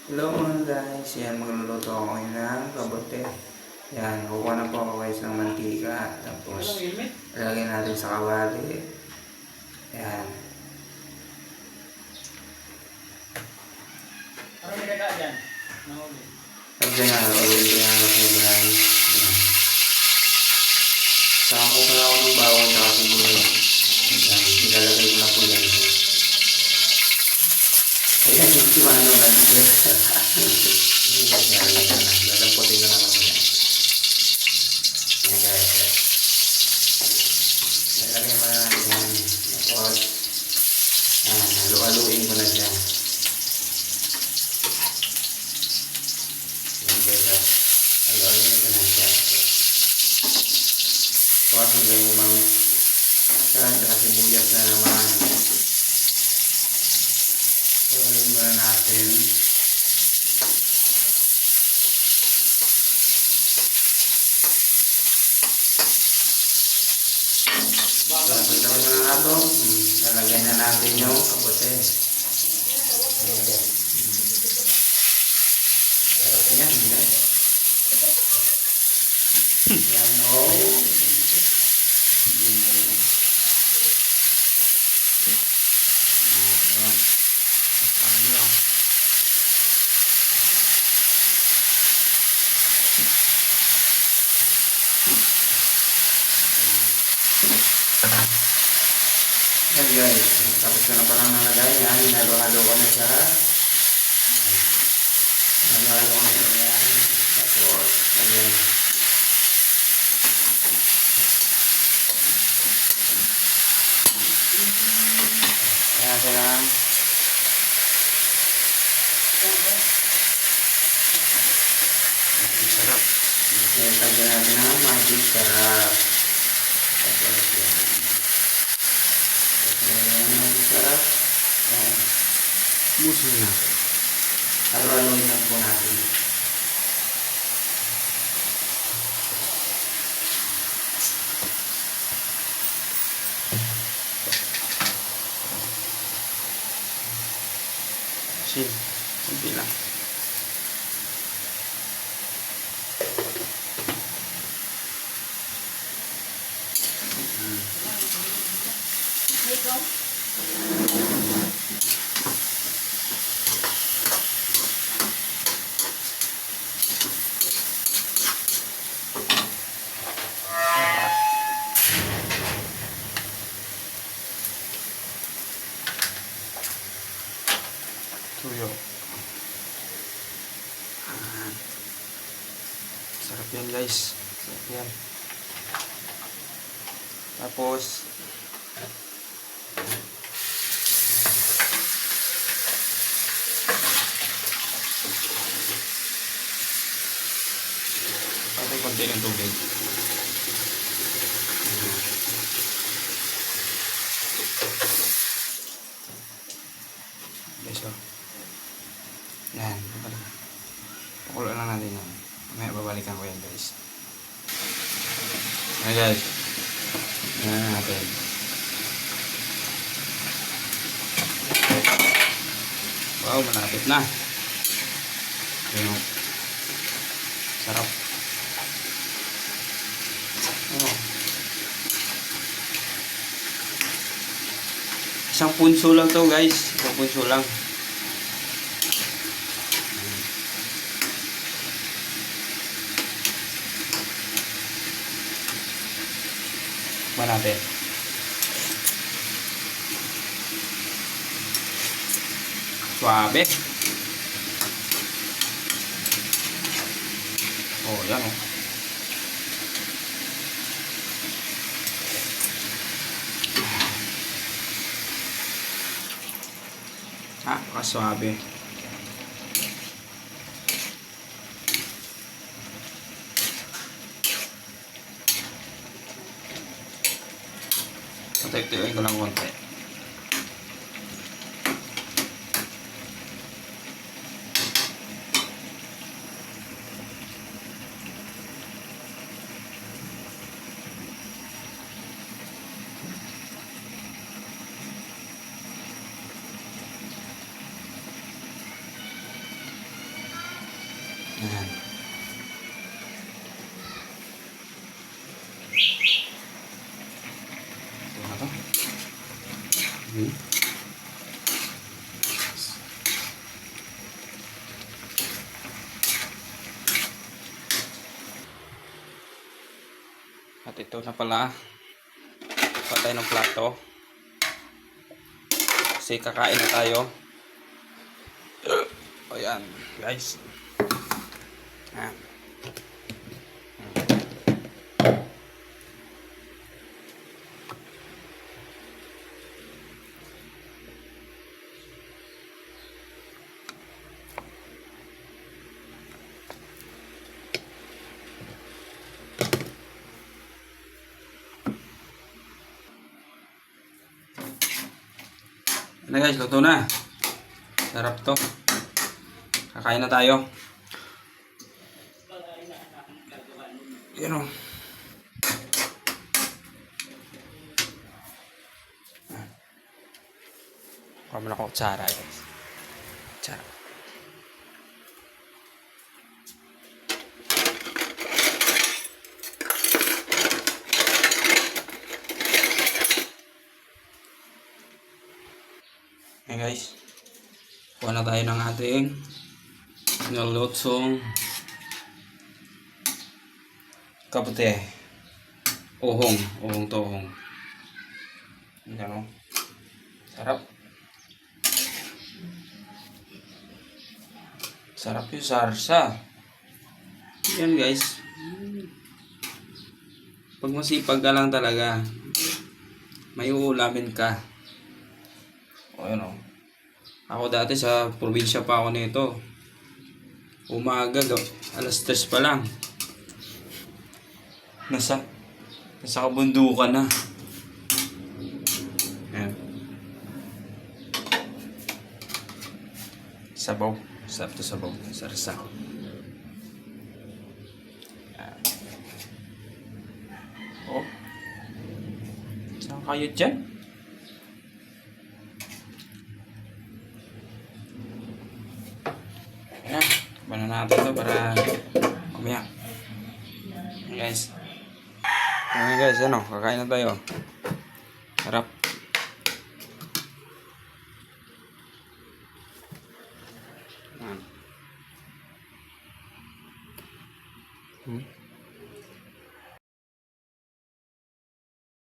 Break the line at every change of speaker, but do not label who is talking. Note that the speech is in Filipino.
Hello mga guys, yan magluluto ako ngayon ng kabote. Yan, kukuha na po ako guys ng mantika. Tapos, ilagay natin sa kawali. Yan.
Ano nilagay dyan? Nahuli.
Tapos yan, ulit ko yan kasi guys. Saka ko pala ako ng bawang at sibuyas. Yan, ilalagay ko na po yan. Ayan, hindi mo ano na dito. Yan, lalaputin ko na lang yan. Yan guys. Ilalagay mo na natin yan. Tapos, halu-haluin ko na siya. Yan guys. Halu-haluin ko na siya. Tapos, hanggang umang siya. Saka sibuyas na naman. Haluin muna natin. Tapos naman na nato, lalagay na natin yung kabote. Yan, guys. Yan, oh. Yan guys, tapos ko na palang nalagay yan, hinalo-halo ko na siya. Hinalo-halo ko na yan. Tapos, ayan. Ayan ko lang. Magic sarap. Ayan, tagyan natin ang magic sarap. Tapos yan. Sarap. Muso na. Halo-haloin lang po natin. Sin. Kunti lang.
Ito.
Tuyo. Sarap yan guys. Sarap yan. Tapos patay konti ng tubig. Guys, oh. Yan. Pakulo lang natin yan. May babalikan ko yan guys. Ayan guys. Yan na natin. Wow, malapit na. Ayan. Sarap. Oh. Isang punso lang to guys. Isang punso lang. Ba natin. Suabe. Oh, yan oh. Kasuabe. Patay-tayin ko lang konti. Ayan. Ito na to. At ito na pala. Patay ng plato. Kasi kakain na tayo. O yan, guys. Ayan. Ano guys, luto na. Sarap to. Kakain na tayo. Yan o. Kuha mo na ako kutsara guys. Kutsara. Hey guys, kuha na tayo ng ating nilutsong kabute. Uhong to uhong. Yan o. Sarap. Sarap yung sarsa. Yan guys. Pag masipag ka lang talaga, may uulamin ka. O yun o. Ako dati sa probinsya pa ako nito. Umaga, alas 3 pa lang. Nasa kabundukan na. Ayan. Sabaw. Sarap to sabaw. Sarsa. Ayan. Oh. Saan kayo dyan? Ayan. Bana natin to para mamaya. Ayan guys. Ayan guys, ano, kakain na tayo. Sarap.